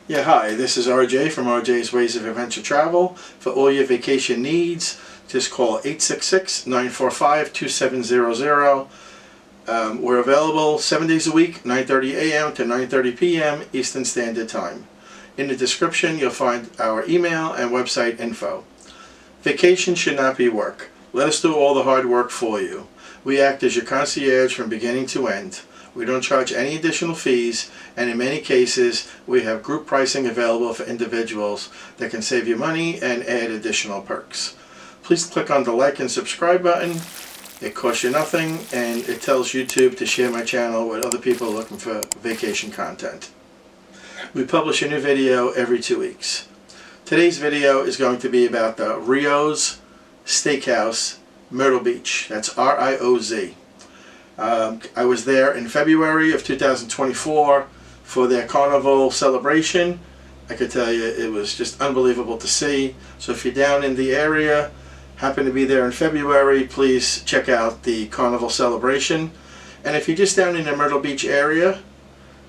Yeah, hi, this is RJ from RJ's Ways of Adventure Travel. For all your vacation needs, just call 866-945-2700. We're available 7 days a week, 9:30 a.m. to 9:30 p.m. Eastern Standard Time. In the description, you'll find our email and website info. Vacation should not be work. Let us do all the hard work for you. We act as your concierge from beginning to end. We don't charge any additional fees, and in many cases, we have group pricing available for individuals that can save you money and add additional perks. Please click on the like and subscribe button. It costs you nothing, and it tells YouTube to share my channel with other people looking for vacation content. We publish a new video every 2 weeks. Today's video is going to be about the Rio's Steakhouse, Myrtle Beach. That's R-I-O-Z. I was there in February of 2024 for their carnival celebration. I could tell you it was just unbelievable to see. So if you're down in the area, happen to be there in February, please check out the carnival celebration. And if you're just down in the Myrtle Beach area,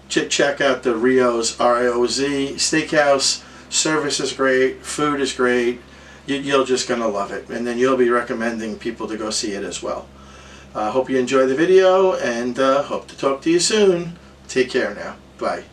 check out the Rio's R-I-O-Z Steakhouse. Service is great, food is great. You're just going to love it. And then you'll be recommending people to go see it as well. Hope you enjoy the video, and hope to talk to you soon. Take care now. Bye.